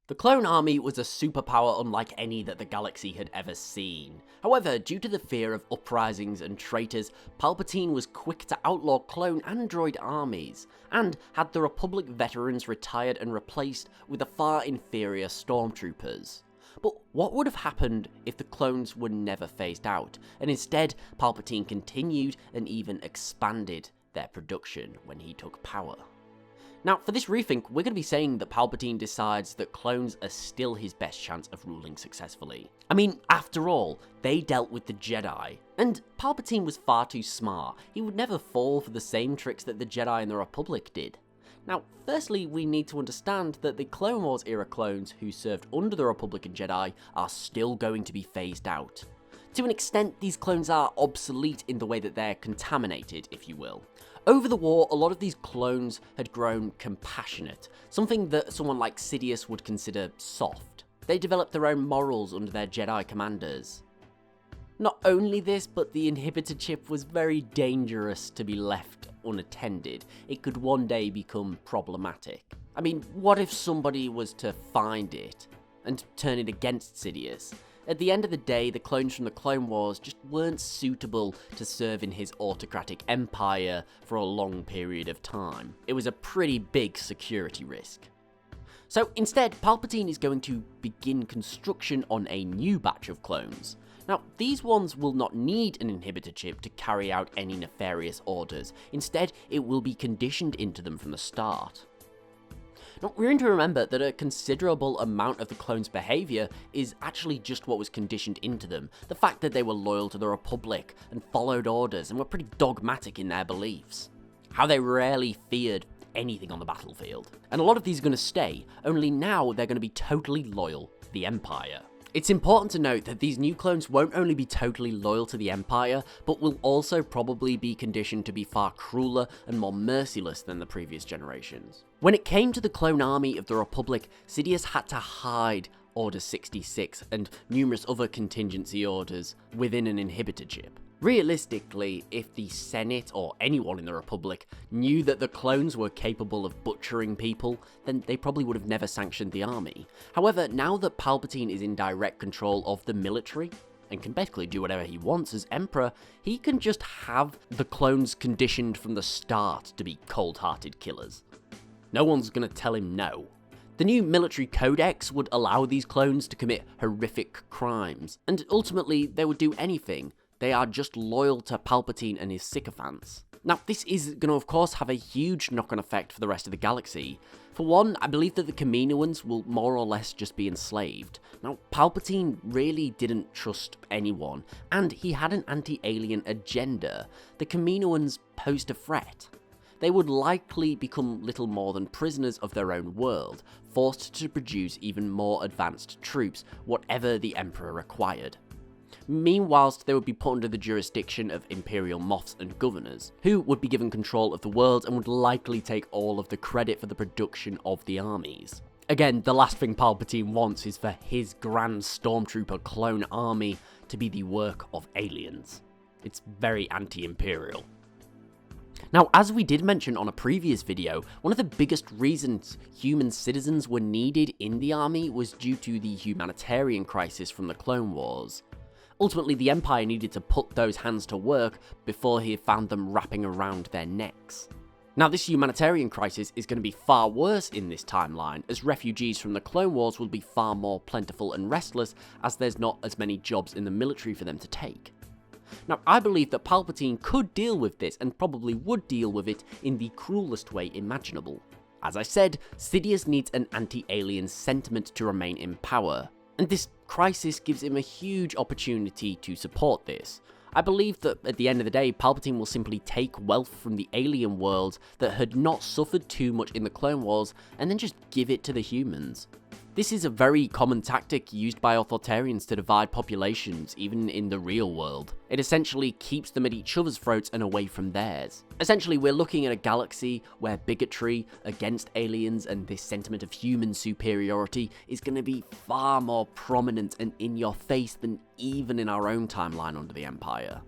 The clone army was a superpower unlike any that the galaxy had ever seen. However, due to the fear of uprisings and traitors, Palpatine was quick to outlaw clone and droid armies, and had the Republic veterans retired and replaced with the far inferior stormtroopers. But what would have happened if the clones were never phased out, and instead Palpatine continued and even expanded their production when he took power? Now, for this rethink, we're going to be saying that Palpatine decides that clones are still his best chance of ruling successfully. I mean, after all, they dealt with the Jedi, and Palpatine was far too smart. He would never fall for the same tricks that the Jedi in the Republic did. Now, firstly, we need to understand that the Clone Wars era clones who served under the Republican Jedi are still going to be phased out. To an extent, these clones are obsolete in the way that they're contaminated, if you will. Over the war, a lot of these clones had grown compassionate, something that someone like Sidious would consider soft. They developed their own morals under their Jedi commanders. Not only this, but the inhibitor chip was very dangerous to be left unattended. It could one day become problematic. I mean, what if somebody was to find it and turn it against Sidious? At the end of the day, the clones from the Clone Wars just weren't suitable to serve in his autocratic empire for a long period of time. It was a pretty big security risk. So instead, Palpatine is going to begin construction on a new batch of clones. Now, these ones will not need an inhibitor chip to carry out any nefarious orders. Instead, it will be conditioned into them from the start. Now, we're going to remember that a considerable amount of the clones' behaviour is actually just what was conditioned into them. The fact that they were loyal to the Republic and followed orders and were pretty dogmatic in their beliefs. How they rarely feared anything on the battlefield. And a lot of these are going to stay, only now they're going to be totally loyal to the Empire. It's important to note that these new clones won't only be totally loyal to the Empire, but will also probably be conditioned to be far crueler and more merciless than the previous generations. When it came to the clone army of the Republic, Sidious had to hide Order 66 and numerous other contingency orders within an inhibitor chip. Realistically, if the Senate or anyone in the Republic knew that the clones were capable of butchering people, then they probably would have never sanctioned the army. However, now that Palpatine is in direct control of the military, and can basically do whatever he wants as Emperor, he can just have the clones conditioned from the start to be cold-hearted killers. No one's gonna tell him no. The new military codex would allow these clones to commit horrific crimes, and ultimately they would do anything. They are just loyal to Palpatine and his sycophants. Now, this is going to, of course, have a huge knock-on effect for the rest of the galaxy. For one, I believe that the Kaminoans will more or less just be enslaved. Now, Palpatine really didn't trust anyone, and he had an anti-alien agenda. The Kaminoans posed a threat. They would likely become little more than prisoners of their own world, forced to produce even more advanced troops, whatever the Emperor required. Meanwhile, they would be put under the jurisdiction of Imperial Moffs and Governors, who would be given control of the world and would likely take all of the credit for the production of the armies. Again, the last thing Palpatine wants is for his Grand Stormtrooper clone army to be the work of aliens. It's very anti-imperial. Now, as we did mention on a previous video, one of the biggest reasons human citizens were needed in the army was due to the humanitarian crisis from the Clone Wars. Ultimately, the Empire needed to put those hands to work before he found them wrapping around their necks. Now, this humanitarian crisis is going to be far worse in this timeline, as refugees from the Clone Wars will be far more plentiful and restless, as there's not as many jobs in the military for them to take. Now, I believe that Palpatine could deal with this, and probably would deal with it in the cruelest way imaginable. As I said, Sidious needs an anti-alien sentiment to remain in power, and this crisis gives him a huge opportunity to support this. I believe that at the end of the day, Palpatine will simply take wealth from the alien world that had not suffered too much in the Clone Wars, and then just give it to the humans. This is a very common tactic used by authoritarians to divide populations, even in the real world. It essentially keeps them at each other's throats and away from theirs. Essentially, we're looking at a galaxy where bigotry against aliens and this sentiment of human superiority is going to be far more prominent and in your face than even in our own timeline under the Empire.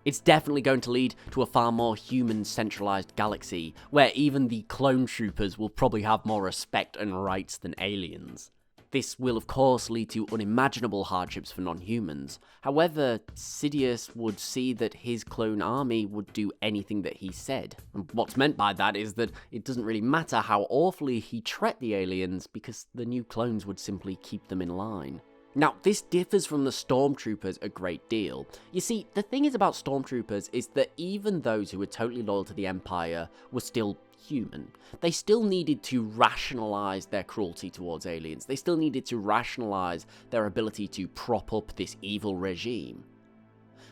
It's definitely going to lead to a far more human-centralized galaxy, where even the clone troopers will probably have more respect and rights than aliens. This will of course lead to unimaginable hardships for non-humans. However, Sidious would see that his clone army would do anything that he said. And what's meant by that is that it doesn't really matter how awfully he treat the aliens, because the new clones would simply keep them in line. Now, this differs from the Stormtroopers a great deal. You see, the thing is about Stormtroopers is that even those who were totally loyal to the Empire were still human. They still needed to rationalize their cruelty towards aliens. They still needed to rationalize their ability to prop up this evil regime.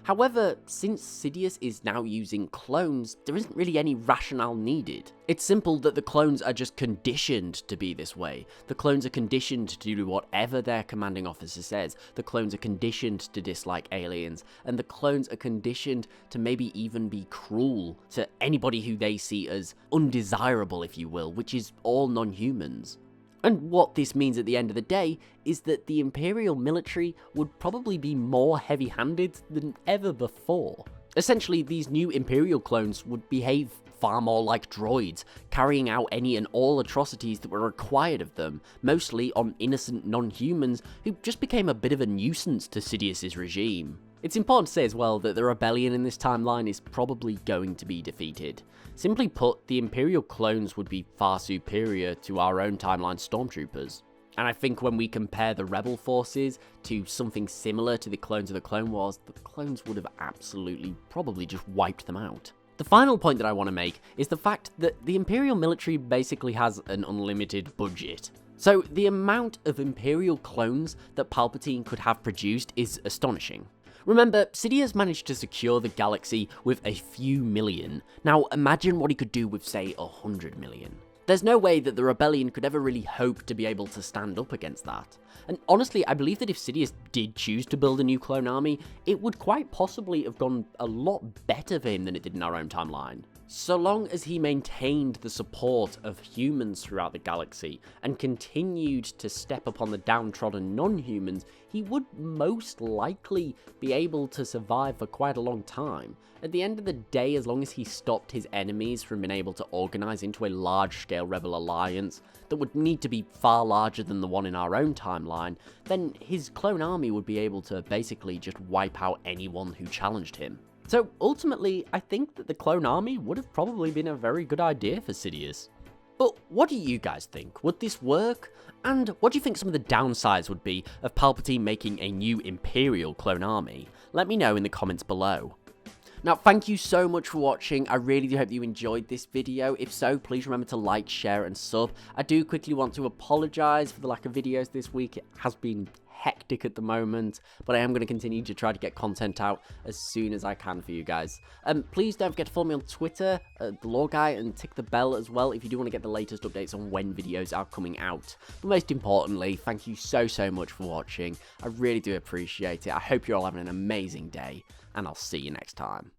However, since Sidious is now using clones, there isn't really any rationale needed. It's simple that the clones are just conditioned to be this way. The clones are conditioned to do whatever their commanding officer says. The clones are conditioned to dislike aliens, and the clones are conditioned to maybe even be cruel to anybody who they see as undesirable, if you will, which is all non-humans. And what this means at the end of the day is that the Imperial military would probably be more heavy-handed than ever before. Essentially, these new Imperial clones would behave far more like droids, carrying out any and all atrocities that were required of them, mostly on innocent non-humans who just became a bit of a nuisance to Sidious's regime. It's important to say as well that the rebellion in this timeline is probably going to be defeated. Simply put, the Imperial clones would be far superior to our own timeline Stormtroopers. And I think when we compare the rebel forces to something similar to the clones of the Clone Wars, the clones would have absolutely probably just wiped them out. The final point that I want to make is the fact that the Imperial military basically has an unlimited budget. So the amount of Imperial clones that Palpatine could have produced is astonishing. Remember, Sidious managed to secure the galaxy with a few million. Now imagine what he could do with, say, 100 million. There's no way that the rebellion could ever really hope to be able to stand up against that. And honestly, I believe that if Sidious did choose to build a new clone army, it would quite possibly have gone a lot better for him than it did in our own timeline. So long as he maintained the support of humans throughout the galaxy and continued to step upon the downtrodden non-humans, he would most likely be able to survive for quite a long time. At the end of the day, as long as he stopped his enemies from being able to organize into a large-scale rebel alliance that would need to be far larger than the one in our own timeline, then his clone army would be able to basically just wipe out anyone who challenged him. So ultimately, I think that the clone army would have probably been a very good idea for Sidious. But what do you guys think? Would this work? And what do you think some of the downsides would be of Palpatine making a new Imperial clone army? Let me know in the comments below. Now, thank you so much for watching. I really do hope you enjoyed this video. If so, please remember to like, share, and sub. I do quickly want to apologise for the lack of videos this week. It has been hectic at the moment, but I am going to continue to try to get content out as soon as I can for you guys. Please don't forget to follow me on Twitter, the Lore Guy, and tick the bell as well if you do want to get the latest updates on when videos are coming out. But most importantly, thank you so much for watching. I really do appreciate it. I hope you're all having an amazing day, and I'll see you next time.